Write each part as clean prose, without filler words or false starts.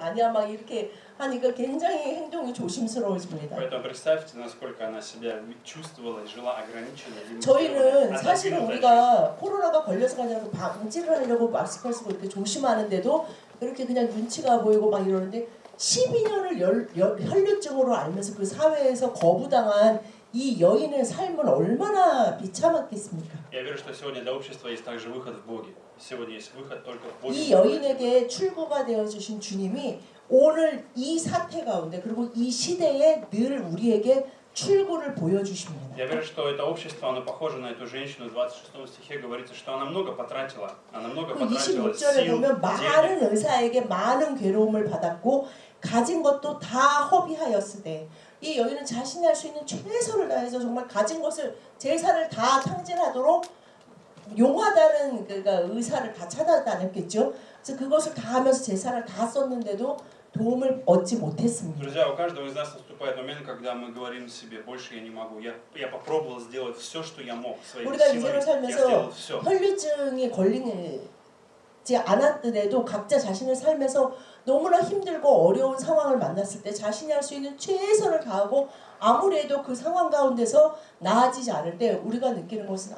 아니야 막 이렇게 하니까 굉장히 행동이 조심스러워집니다. Поэтому представьте, насколько она себя чувствовала и жила ограниченно. 저희는 사실은 우리가 코로나가 걸려서가 아니라 방지를 하려고 마스크를 쓰고 이렇게 조심하는데도 이렇게 그냥 눈치가 보이고 막 이러는데 12년을 혈류증으로 알면서 그 사회에서 거부당한 이 여인의 삶은 얼마나 비참했겠습니까? Я верю, что сегодня для общества есть также выход в Боге. Сегодня есть выход только в Боге. 이 여인에게 출구가 되어 주신 주님이 오늘 이 사태 가운데 그리고 이 시대에 늘 우리에게 출구를 보여주십니다. Я верю, что это общество, оно похоже на эту женщину. В 26 стихе говорится, что она много потратила. Она много потратила 26절에 сил, 보면 денег. 많은 의사에게 많은 괴로움을 받았고 가진 것도 다 허비하였으되 이 여인은 자신이 할 수 있는 최선을 다해서 정말 가진 것을 재산을 다 탕진하도록 용하다는 그러니까 의사를 다 찾아다녔겠죠. 그래서 그것을 다 하면서 재산을 다 썼는데도 도움을 얻지 못했습니다. Друзья, у каждого из нас наступает момент, когда мы говорим себе, больше я не могу. Я попробовал сделать все, что я мог. Своими 우리가 силами. 인생을 Я 살면서 сделал все. 혈류증이 걸리지 않았더라도 각자 자신의 삶에서 너무나 힘들고 어려운 상황을 만났을 때 자신이 할 수 있는 최선을 다하고 아무리 해도 그 상황 가운데서 나아지지 않을 때 우리가 느끼는 것은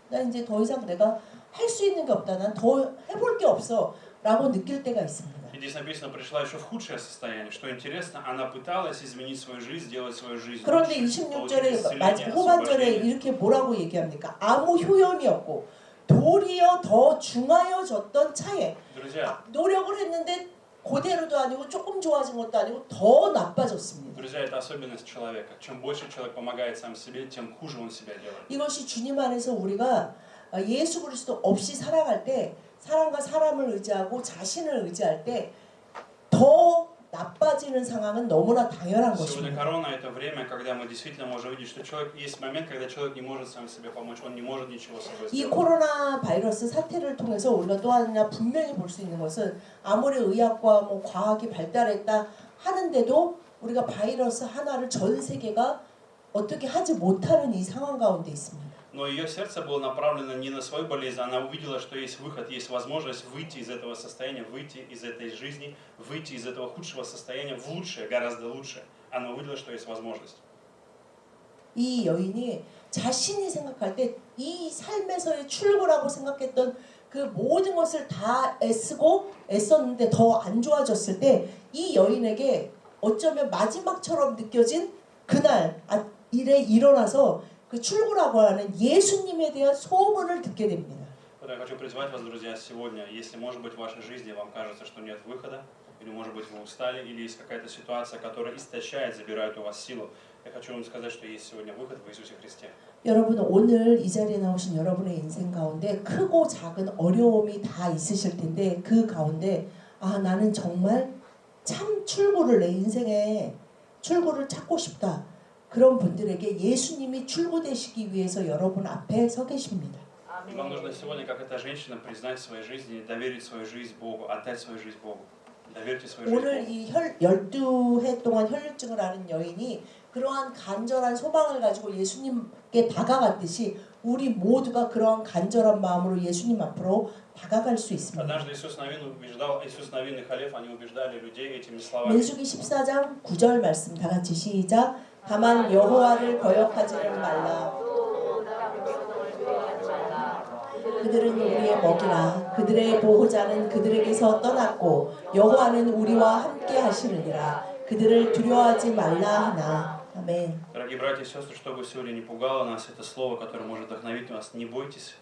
나 이제 더 이상 내가 할 수 있는 게 없다. 난 더 해볼 게 없어. 라고 느낄 때가 있습니다. И здесь написано, пришла еще в худшее состояние. Что интересно, она пыталась изменить свою жизнь, сделать свою жизнь 그런데 лучше, получить 26절에 исцеление, 후반절에 освобождение. 이렇게 뭐라고 얘기합니까? 아무 효용이 없고 도리어 더 중하여졌던 차에 Друзья, 노력을 했는데 그대로도 아니고 조금 좋아진 것도 아니고 더 나빠졌습니다. друзья, это особенность человека. Чем больше человек помогает сам себе, тем хуже он себя делает. 이것이 주님 안에서 우리가 예수 그리스도 없이 살아갈 때 사람과 사람을 의지하고 자신을 의지할 때 더 나빠지는 상황은 너무나 당연한 Сегодня 것입니다. корона это время, когда мы действительно можем видеть, что человек есть момент, когда человек не может сам себе помочь, он не может ничего с собой 이 сделать. 코로나 바이러스 사태를 통해서 우리가 또 하나 분명히 볼 수 있는 것은 아무리 의학과 뭐 과학이 발달했다 하는데도 우리가 바이러스 하나를 전 세계가 어떻게 하지 못하는 이 상황 가운데 있습니다. Но ее сердце было направлено не на свою болезнь, она увидела, что есть выход, есть возможность выйти из этого состояния, выйти из этой жизни, выйти из этого худшего состояния в лучшее, гораздо лучшее. Она увидела, что есть возможность. 이 여인이 자신이 생각할 때 이 삶에서의 출구라고 생각했던 그 모든 것을 다 애썼는데 더 안 좋아졌을 때 이 여인에게 어쩌면 마지막처럼 느껴진 그날 일에 일어나서 그 출구라고 하는 예수님에 대한 소문을 듣게 됩니다. Поэтому я хочу призвать вас, друзья, сегодня, если, может быть, в вашей жизни вам кажется, что нет выхода, или, может быть, вы устали, или есть какая-то ситуация, которая истощает, забирает у вас силу, я хочу вам сказать, что есть сегодня выход в Иисусе Христе. 여러분 오늘 이 자리에 나오신 여러분의 인생 가운데 크고 작은 어려움이 다 있으실 텐데 그 가운데 나는 정말 참 출구를 내 인생에 출구를 찾고 싶다. 그런 분들에게 예수님이 출구 되시기 위해서 여러분 앞에 서 계십니다. Вам нужно сегодня, как эта женщина, признать в своей жизни, доверить свою жизнь Богу, отдать свою жизнь Богу. Доверьте свою жизнь 오늘 Богу. 이 12해 동안 혈류증을 앓은 여인이 그러한 간절한 소망을 가지고 예수님께 다가갔듯이 우리 모두가 그러한 간절한 마음으로 예수님 앞으로 다가갈 수 있습니다. Однажды Иисус Навин и Халев, они убеждали людей этими словами. 민수기 14장 9절 말씀 다 같이 시작. 다만 여호와를 거역하지는 말라. 그들은 우리의 먹이라. 그들의 보호자는 그들에게서 떠났고 여호와는 우리와 함께 하시느니라. 그들을 두려워하지 말라 하나. 아멘. Дорогие братья и сестры, чтобы сегодня не пугало нас, это слово, которое может вдохновить нас. Не бойтесь,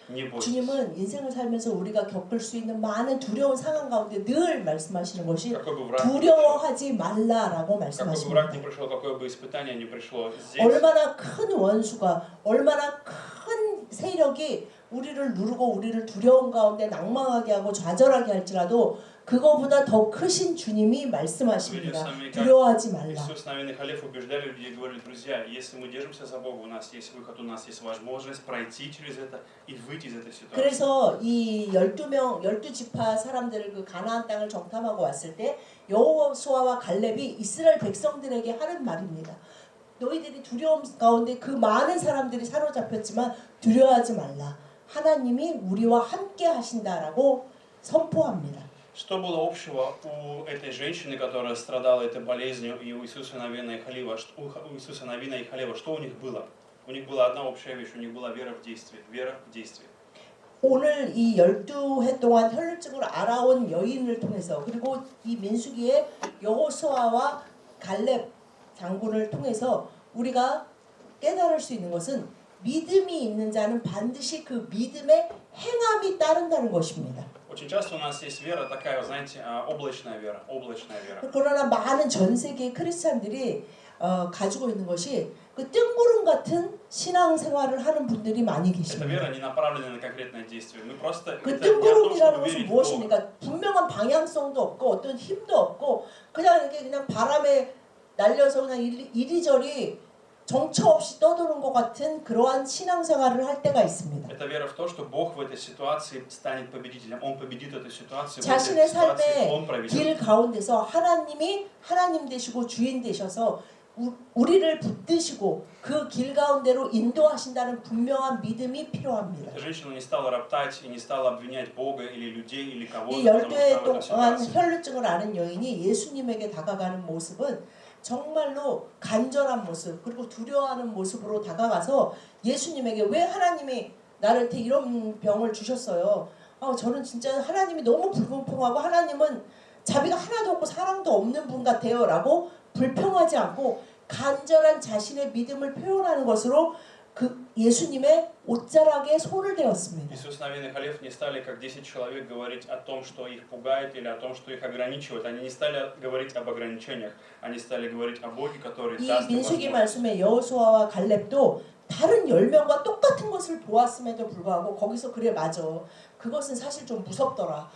не бойтесь. 주님은 인생을 살면서 우리가 겪을 수 있는 많은 두려운 상황 가운데 늘 말씀하시는 것이 두려워하지 말라라고 Какой бы враг 말씀하십니다. ни пришел, какое бы испытание ни пришло, здесь 얼마나 큰 원수가 얼마나 큰 세력이 우리를 누르고 우리를 두려움 가운데 낭망하게 하고 좌절하게 할지라도 그거보다 더 크신 주님이 말씀하십니다. 두려워하지 말라. Иисус Навин и Халев убеждали людей и говорили, друзья, если мы держимся за Бога, у нас есть выход, у нас есть возможность пройти через это и выйти из этой ситуации. 그래서 이 12지파 사람들을 그 가나안 땅을 정탐하고 왔을 때 여호수아와 갈렙이 이스라엘 백성들에게 하는 말입니다. 너희들이 두려움 가운데 그 많은 사람들이 사로잡혔지만 두려워하지 말라. 하나님이 우리와 함께 하신다라고 선포합니다. Что было общего у этой женщины, которая страдала этой болезнью, и у Иисуса Навина и Халева? У Иисуса Навина и Халева, что у них было? У них была одна общая вещь, у них была вера в действие. Вера в действие. 오늘 이 12해 동안 혈루증을 알아온 여인을 통해서 그리고 이 민수기의 여호수아와 갈렙 장군을 통해서 우리가 깨달을 수 있는 것은 믿음이 있는 자는 반드시 그 믿음의 행함이 따른다는 것입니다. Очень часто у нас есть вера такая, вы знаете, облачная вера. Облачная вера. 그러나 많은 전 세계 크리스찬들이 가지고 있는 것이 그 뜬구름 같은 신앙 생활을 하는 분들이 많이 Эта 계십니다. вера не направлена на конкретное действие. Мы просто 그 это не о том, 뜬구름이라는 чтобы 것은 верить в Бога. 무엇입니까? 분명한 방향성도 없고 어떤 힘도 없고 그냥 이렇게 그냥 바람에 날려서 그냥 이리저리 정처 없이 떠도는 것 같은 그러한 신앙생활을 할 때가 있습니다. Это вера в то, что Бог в этой ситуации станет победителем. Он победит эту ситуацию. В 자신의 этой ситуации Он 삶의 проведет. 길 가운데서 하나님이 하나님 되시고 주인 되셔서 우리를 붙드시고 그 길 가운데로 인도하신다는 분명한 믿음이 필요합니다. Эта женщина не стала роптать и не стала обвинять Бога или людей или кого-то, 이 потому что 12해 в этой 동안 ситуации. 혈루증을 앓은 여인이 예수님에게 다가가는 모습은 정말로 간절한 모습 그리고 두려워하는 모습으로 다가가서 예수님에게 왜 하나님이 나한테 이런 병을 주셨어요? 저는 진짜 하나님이 너무 불공평하고 하나님은 자비가 하나도 없고 사랑도 없는 분 같아요 라고 불평하지 않고 간절한 자신의 믿음을 표현하는 것으로 그 예수님의 옷자락에 손을 대었습니다. Иисус Навин и Халев не стали, как 10 человек, говорить о том, что их пугает или о том, что их ограничивает. Они не стали говорить об ограничениях. Они стали говорить о Боге, который 이 даст им 민수기 возможность. 말씀에 여호수아와 갈렙도 다른 10명과 똑같은 것을 보았음에도 불구하고 거기서 그래 맞아. 그것은 사실 좀 무섭더라.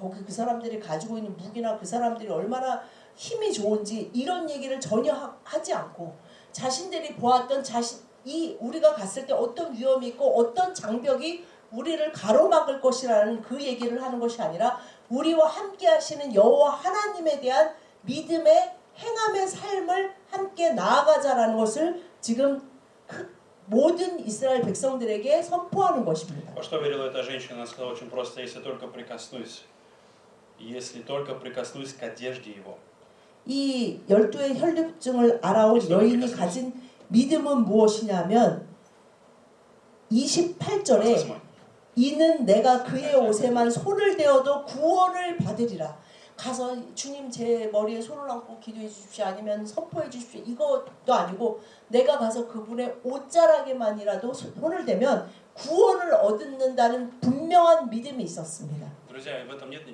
거기 그 사람들이 가지고 있는 무기나 그 사람들이 얼마나 힘이 좋은지 이런 얘기를 전혀 하지 않고 자신들이 보았던 이 우리가 갔을 때 어떤 위험이 있고 어떤 장벽이 우리를 가로막을 것이라는 그 얘기를 하는 것이 아니라 우리와 함께 하시는 여호와 하나님에 대한 믿음의 행함의 삶을 함께 나아가자라는 것을 지금 모든 이스라엘 백성들에게 선포하는 것입니다. Во что верила эта женщина? Она сказала очень просто: если только прикоснусь к одежде его. 이 12의 혈루증을 알아온 여인이 가진 믿음은 무엇이냐면 28절에 이는 내가 그의 옷에만 손을 대어도 구원을 받으리라. 가서 주님 제 머리에 손을 얹고 기도해 주십시오. 아니면 선포해 주십시오. 이것도 아니고 내가 가서 그분의 옷자락에만이라도 손을 대면 구원을 얻는다는 분명한 믿음이 있었습니다. Друзья, в этом нету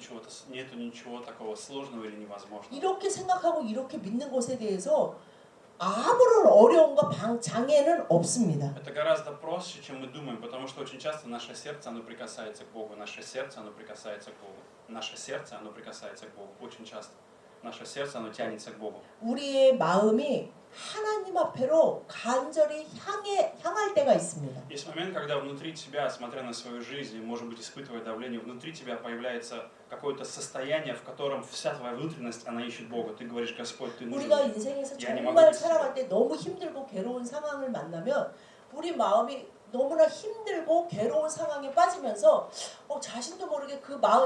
ничего такого сложного или невозможного. 이렇게 생각하고 이렇게 믿는 것에 대해서 아무런 어려움과 장애는 없습니다. Это гораздо проще, чем мы думаем, потому что очень часто наше сердце, оно прикасается к Богу. Наше сердце, оно прикасается к Богу. Наше сердце, оно прикасается к Богу. Очень часто. Наше сердце, оно тянется к Богу. 우리의 마음이 하나님 앞으로 간절히 향할 때가 있습니다. Есть момент, когда внутри тебя, смотря на свою жизнь, может быть, испытывая давление, внутри тебя появляется какое-то состояние, в котором вся твоя внутренность, она ищет Бога. Ты говоришь: Господь, Ты нужен 우리가 мне. 인생에서 Я не 정말 могу без 살아갈 Тебя. 때 너무 힘들고 괴로운 상황을 만나면 우리 마음이 너무나 힘들고 괴로운 상황에 빠지면서 자신도 모르게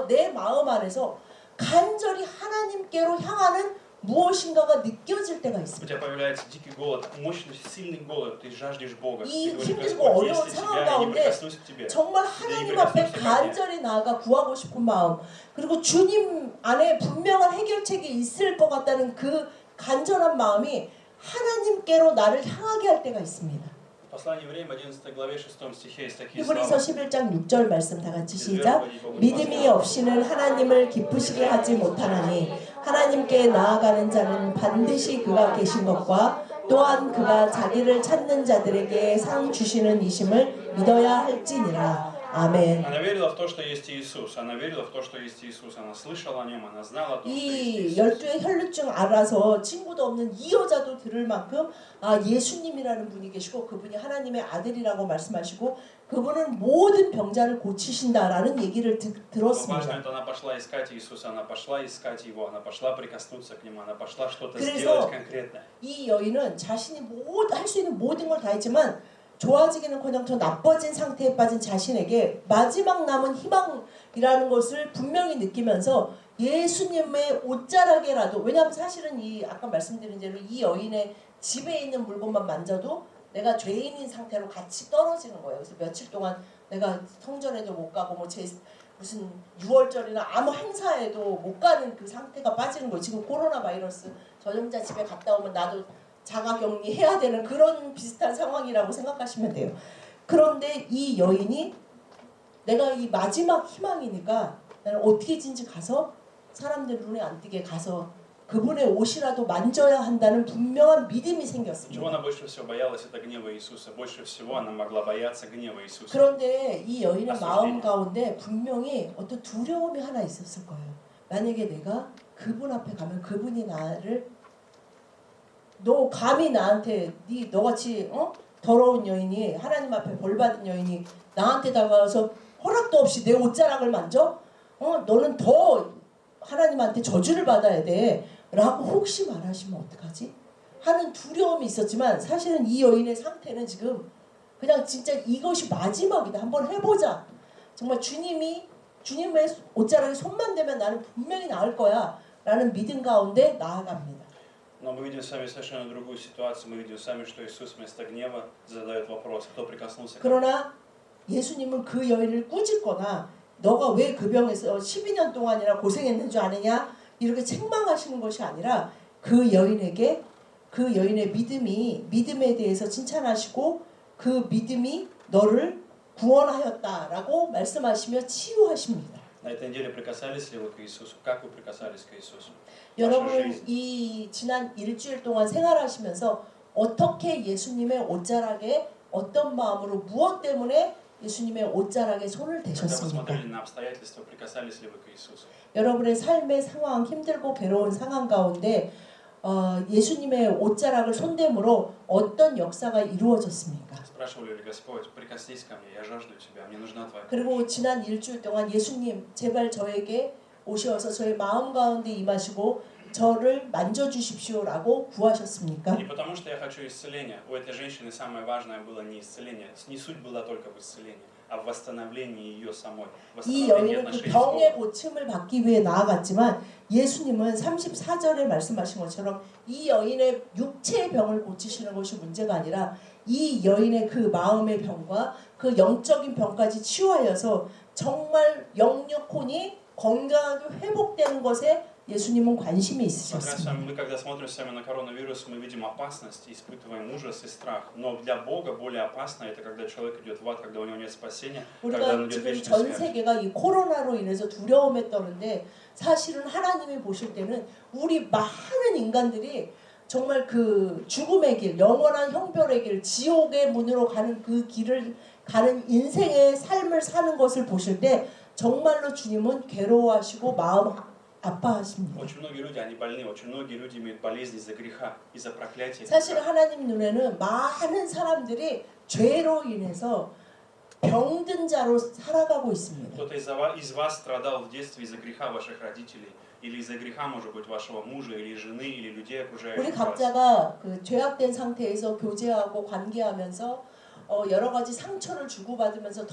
내 마음 안에서 간절히 하나님께로 향하는 무엇인가가 느껴질 때가 У 있습니다. тебя появляется дикий голод, мощный, сильный голод. Ты жаждешь Бога. 이 Ты говоришь: 힘들고 Господь, 어려운 если 상황 Тебя, я не 가운데 прикоснусь к Тебе. 정말 하나님 앞에 간절히 나아가 구하고 싶은 마음 그리고 주님 안에 분명한 해결책이 있을 것 같다는 그 간절한 마음이 하나님께로 나를 향하게 할 때가 있습니다. В послании Евреям 11 главе 6 стихе есть такие 히브리서 слова. 11장 6절 말씀 다 같이 시작. 믿음이 없이는 하나님을 기쁘시게 하지 못하나니 하나님께 나아가는 자는 반드시 그가 계신 것과 또한 그가 자기를 찾는 자들에게 상 주시는 이심을 믿어야 할지니라. 아멘. Она верила в то, что есть Иисус. Она верила в то, что есть Иисус. Она слышала о Нем, она знала о том, что есть 이 Иисус. 12의 혈루증 알아서 친구도 없는 이 여자도 들을 만큼 예수님이라는 분이 계시고 그분이 하나님의 아들이라고 말씀하시고 그분은 모든 병자를 고치신다라는 얘기를 Но 들었습니다. важно, это она пошла искать Иисуса, она пошла искать Его, она пошла прикоснуться к Нему, она пошла что-то 그래서 сделать конкретное. 이 여인은 자신이 할 수 있는 모든 걸 다 했지만 좋아지기는커녕 더 나빠진 상태에 빠진 자신에게 마지막 남은 희망이라는 것을 분명히 느끼면서 예수님의 옷자락에라도, 왜냐하면 사실은 이 아까 말씀드린 대로 이 여인의 집에 있는 물건만 만져도 내가 죄인인 상태로 같이 떨어지는 거예요. 그래서 며칠 동안 내가 성전에도 못 가고 뭐 무슨 6월절이나 아무 행사에도 못 가는 그 상태가 빠지는 거예요. 지금 코로나 바이러스 전염자 집에 갔다 오면 나도 자가격리 해야 되는 그런 비슷한 상황이라고 생각하시면 돼요. 그런데 이 여인이 내가 이 마지막 희망이니까 나는 어떻게든지 가서 사람들 눈에 안 띄게 가서 그분의 옷이라도 만져야 한다는 분명한 믿음이 Чего 생겼습니다. она больше всего боялась, это гнева Иисуса. Больше всего она могла бояться гнева Иисуса. 그런데 이 여인의 마음 맞습니다. 가운데 분명히 어떤 두려움이 하나 있었을 거예요. 만약에 내가 그분 앞에 가면 그분이 나를 너 감히 나한테 너같이 더러운 여인이 하나님 앞에 벌받은 여인이 나한테 다가와서 허락도 없이 내 옷자락을 만져? 너는 더 하나님한테 저주를 받아야 돼 라고 혹시 말하시면 어떡하지? 하는 두려움이 있었지만 사실은 이 여인의 상태는 지금 그냥 진짜 이것이 마지막이다. 한번 해보자. 정말 주님의 옷자락에 손만 대면 나는 분명히 나을 거야 라는 믿음 가운데 나아갑니다. Но мы видим с вами совершенно другую ситуацию. Мы видим с вами, что Иисус вместо гнева задает вопрос, кто прикоснулся к нему. 그러나 예수님은 그 여인을 꾸짖거나 너가 왜 그 병에서 12년 동안이나 고생했는 줄 아느냐 이렇게 책망하시는 것이 아니라 그 여인에게 그 여인의 믿음에 대해서 칭찬하시고 그 믿음이 너를 구원하였다라고 말씀하시며 치유하십니다. На этой неделе прикасались ли вы к Иисусу? Как вы прикасались к Иисусу? 여러분 이 지난 일주일 동안 생활하시면서 어떻게 예수님의 옷자락에 어떤 마음으로 무엇 때문에 예수님의 옷자락에 손을 Когда вы 대셨습니까? смотрели на обстоятельства, прикасались ли вы к Иисусу? 여러분의 삶의 상황, 힘들고 괴로운 상황 가운데 예수님의 옷자락을 손대므로 어떤 역사가 이루어졌습니까? Спрашивали ли Господь, прикоснись ко мне, я жажду тебя, мне нужна твоя помощь. 그리고 지난 일주일 동안 예수님 제발 저에게 오셔서 저의 마음 가운데 임하시고 저를 만져주십시오라고 구하셨습니까? Не потому что я хочу исцеления. У этой женщины самое важное было не исцеление. Не суть была только в исцелении, а в восстановлении ее самой. 이 Восстановлении 여인은 그 отношений с 병의 Богом. 고침을 받기 위해 나아갔지만 예수님은 34절에 말씀하신 것처럼 이 여인의 육체의 병을 고치시는 것이 문제가 아니라 이 여인의 그 마음의 병과 그 영적인 병까지 치유하여서 정말 영육혼이 건강하게 회복되는 것에 예수님은 관심이 Смотря с 있으셨습니다. вами, мы когда смотрим с вами на коронавирус, мы видим опасность, испытываем ужас и страх. Но для Бога более опасно это когда человек идет в ад, когда у него нет спасения, когда он 우리가 идет в 지금 вечную 전 смерть. 세계가 이 코로나로 인해서 두려움에 떠는데 사실은 하나님이 보실 때는 우리 많은 인간들이 정말 그 죽음의 길, 영원한 형벌의 길, 지옥의 문으로 가는 그 길을 가는 인생의 삶을 사는 것을 보실 때 정말로 주님은 괴로워하시고 마음 아파하십니다. Очень многие люди, они больны, очень многие люди имеют болезни из-за греха, из-за проклятия. 사실 하나님 눈에는 많은 사람들이 죄로 인해서 병든 자로 살아가고 있습니다. Кто-то из вас страдал в детстве из-за греха ваших родителей, или из-за греха, может быть, вашего мужа, или жены, или людей, 우리 окружающих вас. 각자가 그 죄악된 상태에서 교제하고 관계하면서 여러 가지 상처를 주고받으면서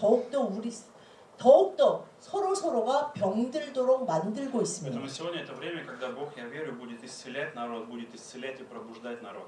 더욱더 서로가 병들도록 만들고 있습니다. Поэтому сегодня это время, когда Бог, я верю, будет исцелять народ, будет исцелять и пробуждать народ.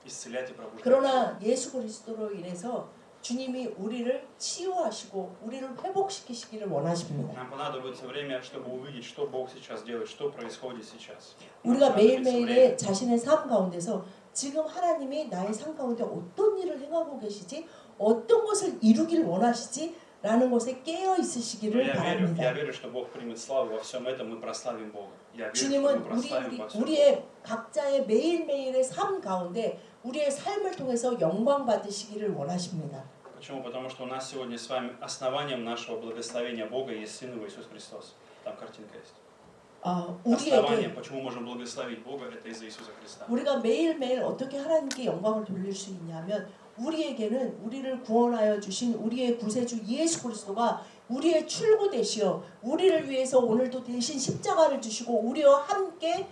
Исцелять и пробуждать. 그러나 예수 그리스도로 인해서 주님이 우리를 치유하시고 우리를 회복시키시기를 원하십니다. Нам понадобится время, чтобы увидеть, что Бог сейчас делает, что происходит сейчас. 우리가 Нам понадобится время. 매일매일의 자신의 삶 가운데서 지금 하나님이 나의 삶 가운데 어떤 일을 행하고 계시지? 어떤 것을 이루길 원하시지? 라는 것에 깨어 있으시기를 Я 바랍니다. верю, что Бог примет славу во всем этом, мы прославим Бога. Я верю, что мы 주님은 прославим во всем. 우리의 각자의 매일매일의 삶 가운데 우리의 삶을 통해서 영광 받으시기를 원하십니다. Почему? Потому что у нас сегодня с вами основанием нашего благословения Бога есть Сын Его Иисус Христос. Там картинка есть. Основанием, почему можем благословить Бога, это из-за Иисуса Христа. 우리가 매일매일 어떻게 하나님께 영광을 돌릴 수 있냐면 우리에게는 우리를 구원하여 주신 우리의 구세주 예수 그리스도가 우리의 출구 되시어 우리를 위해서 오늘도 대신 십자가를 주시고 우리와 함께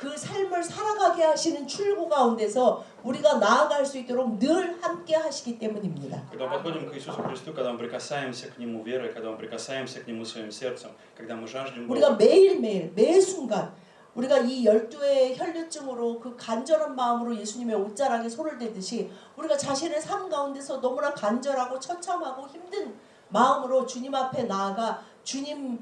그 삶을 살아가게 하시는 출구 가운데서 우리가 나아갈 수 있도록 늘 함께 하시기 때문입니다. Когда мы подходим к Иисусу Христу, когда мы прикасаемся к Нему верой, когда мы прикасаемся к Нему своим сердцем, когда мы жаждем 우리가 Бога, 매일매일 매 순간 우리가 이 12의 혈류증으로 그 간절한 마음으로 예수님의 옷자락에 손을 대듯이 우리가 자신의 삶 가운데서 너무나 간절하고 처참하고 힘든 마음으로 주님 앞에 나아가 주님의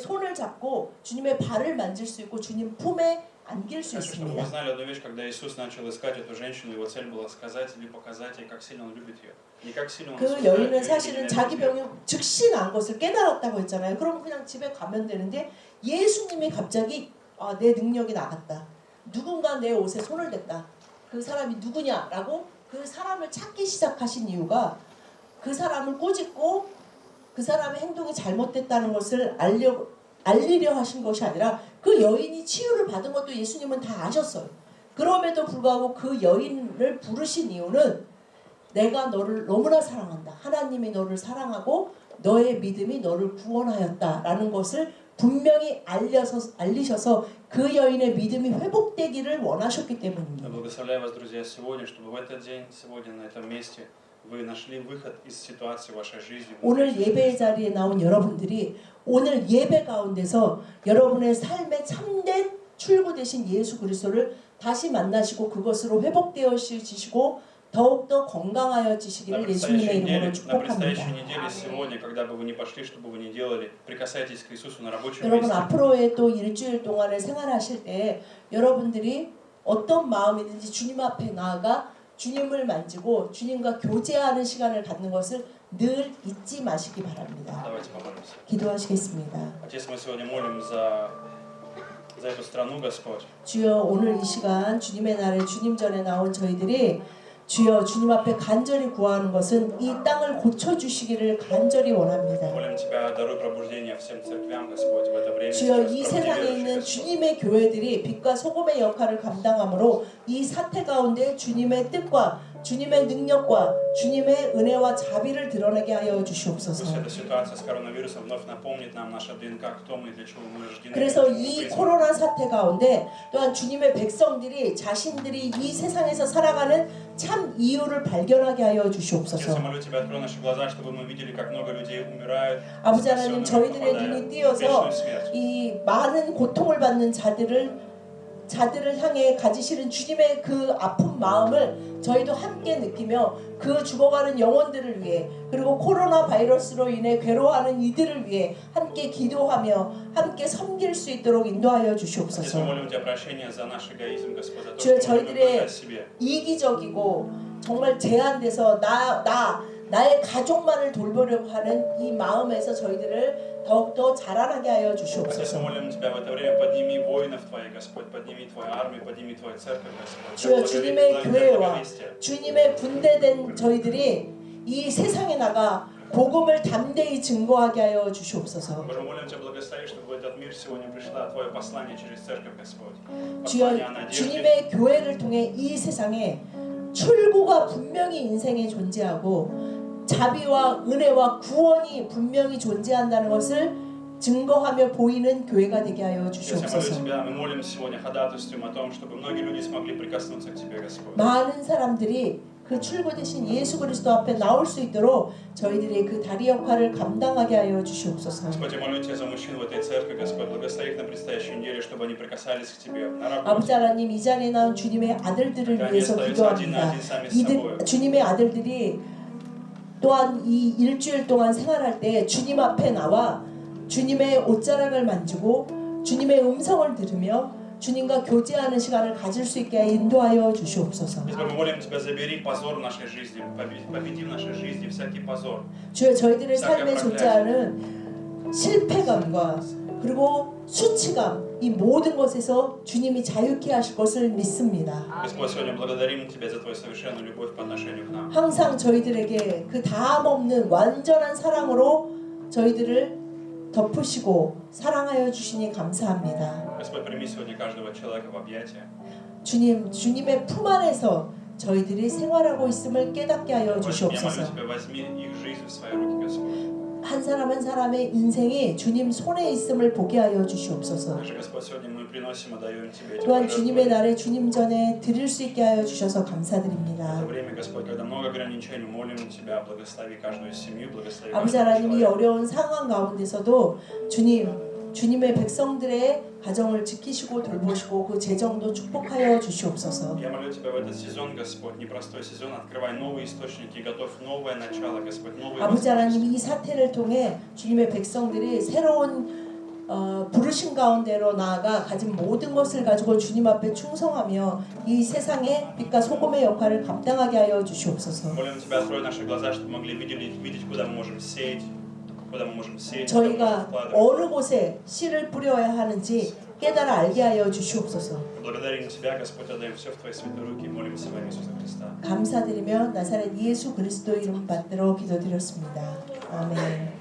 손을 잡고 주님의 발을 만질 수 있고 주님 품에 안길 수 хочу, чтобы вы 있습니다. знали одну вещь, когда Иисус начал искать эту женщину, его цель была сказать или показать ей, как сильно Он любит ее. Не как сильно Он 그 осуждает 여인은 ее, 사실은 или 자기 ненавидит 병이 즉시 나은 것을 깨달았다고 했잖아요. 그럼 그냥 집에 가면 되는데 예수님이 갑자기 내 능력이 나갔다. 누군가 내 옷에 손을 댔다. 그 사람이 누구냐라고 그 사람을 찾기 시작하신 이유가 그 사람을 꾸짖고 그 사람의 행동이 잘못됐다는 것을 알리려 하신 것이 아니라 그 여인이 치유를 받은 것도 예수님은 다 아셨어요. 그럼에도 불구하고 그 여인을 부르신 이유는 내가 너를 너무나 사랑한다. 하나님이 너를 사랑하고 너의 믿음이 너를 구원하였다라는 것을 분명히 알리셔서 그 여인의 믿음이 회복되기를 원하셨기 때문입니다. Благословляю вас, друзья, сегодня, чтобы в этот день, сегодня на этом месте вы нашли выход из ситуации в вашей жизни. 오늘 예배의 자리에 나온 여러분들이 오늘 예배 가운데서 여러분의 삶의 참된 출구 되신 예수 그리스도를 다시 만나시고 그것으로 회복되어지시고 더욱더 건강하여지시기를 예수님의 이름으로 На предстоящей 축복합니다. неделе, сегодня, когда бы вы ни пошли, что бы вы ни делали, прикасайтесь к Иисусу на рабочем 여러분 месте. 앞으로의 또 일주일 동안을 생활하실 때 여러분들이 어떤 마음이든지 주님 앞에 나아가 주님을 만지고 주님과 교제하는 시간을 갖는 것을 늘 잊지 마시기 바랍니다. Давайте помолимся. 기도하시겠습니다. Отец, мы сегодня молим за эту страну, Господь. 주여 오늘 이 시간 주님의 날에 주님 전에 나온 저희들이 주여 주님 앞에 간절히 구하는 것은 이 땅을 고쳐주시기를 간절히 원합니다. Молим Тебя, даруй пробуждение всем церквям, Господь, в это время. 주여 сейчас, 이 пробуди 세상에 верующих, 있는 Господь. 주님의 교회들이 빛과 소금의 역할을 감당하므로 이 사태 가운데 주님의 뜻과 주님의 능력과 주님의 은혜와 자비를 드러내게 하여 Пусть 주시옵소서. эта ситуация с коронавирусом вновь напомнит нам наша ДНК, кто мы и для чего мы рождены. 그래서 для чего мы 이 призваны. 코로나 사태 가운데 또한 주님의 백성들이 자신들이 이 세상에서 살아가는 참 이유를 발견하게 하여 Отец, 주시옵소서. я молю Тебя, открой наши глаза, чтобы мы видели, как много людей умирают, 아버지 하나님 спасенными, 저희들의 попадая 눈이 в 띄어서 вечную смерть. 이 많은 고통을 받는 자들을 향해 가지시는 주님의 그 아픈 마음을 저희도 함께 느끼며 그 죽어가는 영혼들을 위해 그리고 코로나 바이러스로 인해 괴로워하는 이들을 위해 함께 기도하며 함께 섬길 수 있도록 인도하여 Отец, мы 주시옵소서. молим Тебя прощения за наш эгоизм, Господь, за то, 주여 что мы любим 저희들의 только о себе. 이기적이고 정말 제한돼서 나의 가족만을 돌보려고 하는 이 마음에서 저희들을 더욱더 자라나게 하여 Отец, мы 주시옵소서. молим Тебя в это время, подними воинов Твоих, Господь, подними Твою армию, подними Твою церковь, Господь. 주여 Как 주님의 교회와 благовестие. 주님의 분대된 저희들이 이 세상에 나가 복음을 담대히 증거하게 하여 주시옵소서. Боже, молим Тебя, благослови, чтобы в этот мир сегодня пришло Твое послание через церковь, Господь. 주여 Послание о надежде. 주님의 교회를 통해 이 세상에 출구가 분명히 인생에 존재하고 자비와 은혜와 구원이 분명히 존재한다는 것을 증거하며 보이는 교회가 되게 하여 Отец, я молю 주시옵소서. Тебя, мы молим сегодня, ходатайствуем о том, чтобы многие люди смогли прикоснуться к Тебе, Господь. 많은 사람들이 그 출구 되신 예수 그리스도 앞에 나올 수 있도록 저희들이 그 다리 역할을 감당하게 하여 주시옵소서. Господь, я молю Тебя за мужчин в этой церкви, Господь, благослови их на предстоящей неделе, чтобы они прикасались к Тебе на 아버지 работе. 하나님 이 자리에 나온 주님의 아들들을 Когда они 위해서 остаются один на 기도합니다. один сами с 이들 собой. 주님의 아들들이 또한 이 일주일 동안 생활할 때 주님 앞에 나와 주님의 옷자락을 만지고 주님의 음성을 들으며 주님과 교제하는 시간을 가질 수 있게 인도하여 주시옵소서. Господь, мы молим Тебя, забери позор в нашей жизни, победи в нашей жизни всякий позор. 주여 저희들의 삶에 존재하는 실패감과 그리고 수치감 이 모든 것에서 주님이 자유케 하실 것을 믿습니다. Господь, сегодня благодарим Тебя за Твою совершенную любовь по отношению к нам. 항상 저희들에게 그 다함 없는 완전한 사랑으로 저희들을 덮으시고 사랑하여 주시니 감사합니다. Господь, прими сегодня каждого человека в объятия. 주님의 품 안에서 저희들이 생활하고 있음을 깨닫게 하여 Господь, я молю 주시옵소서. Тебя, возьми их жизнь в свои руки, Господь. 한 사람 한 사람의 인생이 주님 손에 있음을 보게 하여 주시옵소서. Также, Господь, сегодня мы приносим и даем Тебе эти 또한 주님의 пожертвования. 날에 주님 전에 드릴 수 있게 하여 주셔서 В 감사드립니다. это время, Господь, когда много ограничений, молим Тебя, благослови каждую семью, благослови 아버지 каждого 하나님, 이 человека. 어려운 상황 가운데서도 주님의 백성들의 가정을 지키시고 돌보시고 그 재정도 축복하여 주시옵소서. Я молю Тебя в этот сезон, Господь, непростой сезон, открывай новые источники, готовь новое начало, Господь, новые 아버지 하나님, возможности. 이 사태를 통해 주님의 백성들이 새로운 부르신 가운데로 나아가 가진 모든 것을 가지고 주님 앞에 충성하며 이 세상의 빛과 소금의 역할을 감당하게 하여 주시옵소서. Молим Тебя, открой наши глаза, чтобы мы могли видеть, куда мы можем сеять, куда мы можем сеять, куда мы можем 저희가 вкладывать. 어느 곳에 씨를 뿌려야 하는지 깨달아 알게 하여 주시옵소서. Благодарим Тебя, Господь, отдаем все в Твои святые руки и молимся во имя Иисуса Христа. 감사드리며 나사렛 예수 그리스도 이름 받들어 기도드렸습니다. 아멘.